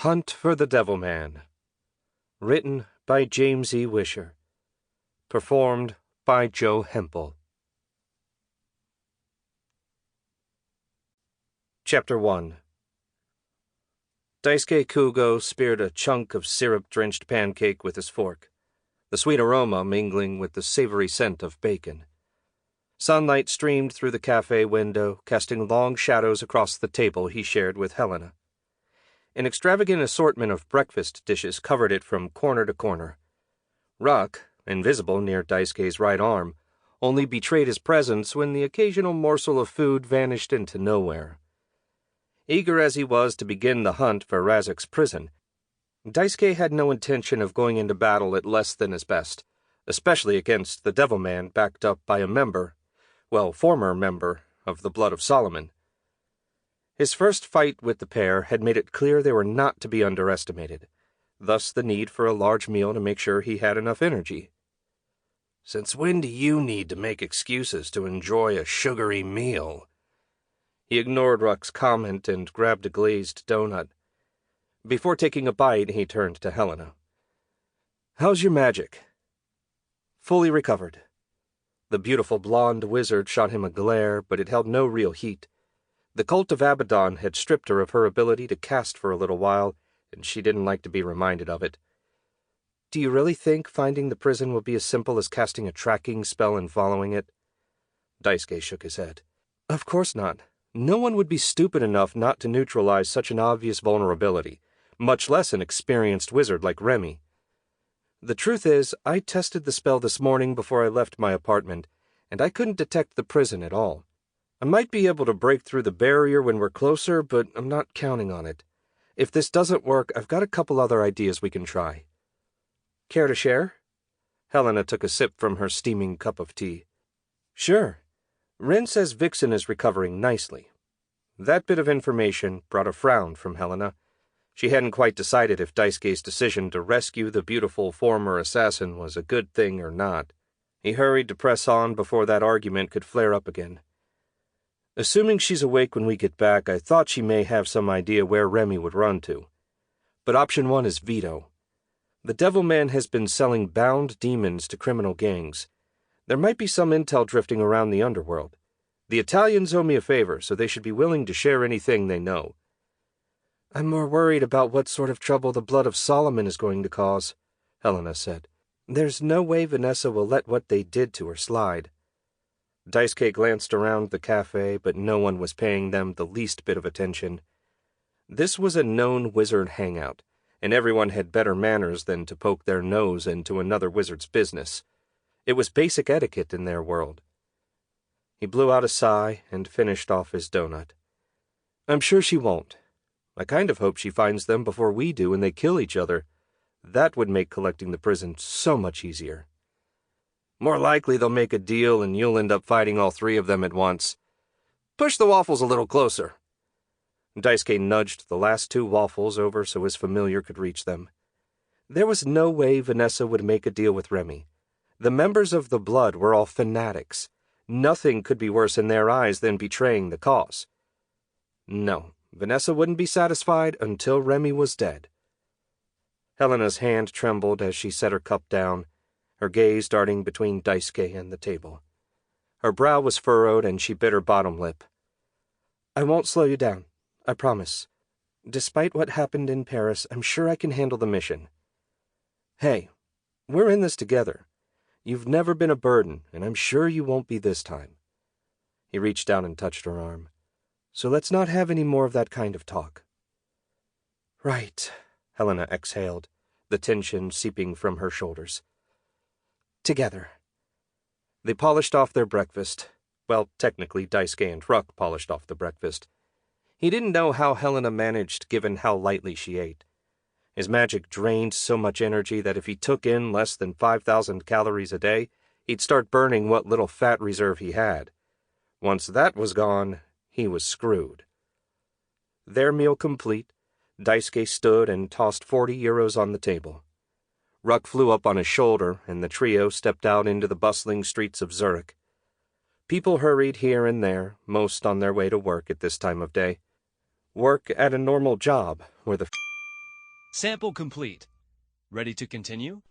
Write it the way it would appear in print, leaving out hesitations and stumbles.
Hunt for the Devilman. Written by James E. Wisher. Performed by Joe Hempel. Chapter 1. Daisuke Kugo speared a chunk of syrup-drenched pancake with his fork, the sweet aroma mingling with the savory scent of bacon. Sunlight streamed through the cafe window, casting long shadows across the table he shared with Helena. An extravagant assortment of breakfast dishes covered it from corner to corner. Ruck, invisible near Daisuke's right arm, only betrayed his presence when the occasional morsel of food vanished into nowhere. Eager as he was to begin the hunt for Razek's prison, Daisuke had no intention of going into battle at less than his best, especially against the Devilman backed up by a former member of the Blood of Solomon. His first fight with the pair had made it clear they were not to be underestimated, thus the need for a large meal to make sure he had enough energy. "Since when do you need to make excuses to enjoy a sugary meal?" He ignored Ruck's comment and grabbed a glazed donut. Before taking a bite, he turned to Helena. "How's your magic?" "Fully recovered." The beautiful blonde wizard shot him a glare, but it held no real heat. The Cult of Abaddon had stripped her of her ability to cast for a little while, and she didn't like to be reminded of it. "Do you really think finding the prison will be as simple as casting a tracking spell and following it?" Daisuke shook his head. "Of course not. No one would be stupid enough not to neutralize such an obvious vulnerability, much less an experienced wizard like Remy. The truth is, I tested the spell this morning before I left my apartment, and I couldn't detect the prison at all. I might be able to break through the barrier when we're closer, but I'm not counting on it. If this doesn't work, I've got a couple other ideas we can try." "Care to share?" Helena took a sip from her steaming cup of tea. "Sure. Ren says Vixen is recovering nicely." That bit of information brought a frown from Helena. She hadn't quite decided if Daisuke's decision to rescue the beautiful former assassin was a good thing or not. He hurried to press on before that argument could flare up again. "Assuming she's awake when we get back, I thought she may have some idea where Remy would run to. But option 1 is veto. The Devilman has been selling bound demons to criminal gangs. There might be some intel drifting around the underworld. The Italians owe me a favor, so they should be willing to share anything they know." "I'm more worried about what sort of trouble the Blood of Solomon is going to cause," Helena said. "There's no way Vanessa will let what they did to her slide." Daisuke glanced around the cafe, but no one was paying them the least bit of attention. This was a known wizard hangout, and everyone had better manners than to poke their nose into another wizard's business. It was basic etiquette in their world. He blew out a sigh and finished off his donut. "I'm sure she won't. I kind of hope she finds them before we do and they kill each other. That would make collecting the prison so much easier." "More likely they'll make a deal and you'll end up fighting all three of them at once. Push the waffles a little closer." Daisuke nudged the last 2 waffles over so his familiar could reach them. There was no way Vanessa would make a deal with Remy. The members of the Blood were all fanatics. Nothing could be worse in their eyes than betraying the cause. No, Vanessa wouldn't be satisfied until Remy was dead. Helena's hand trembled as she set her cup down, her gaze darting between Daisuke and the table. Her brow was furrowed and she bit her bottom lip. "I won't slow you down, I promise. Despite what happened in Paris, I'm sure I can handle the mission. Hey, we're in this together. You've never been a burden, and I'm sure you won't be this time." He reached down and touched her arm. "So let's not have any more of that kind of talk." "Right," Helena exhaled, the tension seeping from her shoulders. "Together." They polished off their breakfast. Well, technically, Daisuke and Ruck polished off the breakfast. He didn't know how Helena managed given how lightly she ate. His magic drained so much energy that if he took in less than 5,000 calories a day, he'd start burning what little fat reserve he had. Once that was gone, he was screwed. Their meal complete, Daisuke stood and tossed 40 euros on the table. Ruck flew up on his shoulder, and the trio stepped out into the bustling streets of Zurich. People hurried here and there, most on their way to work at this time of day. Work at a normal job, where the Sample complete. Ready to continue?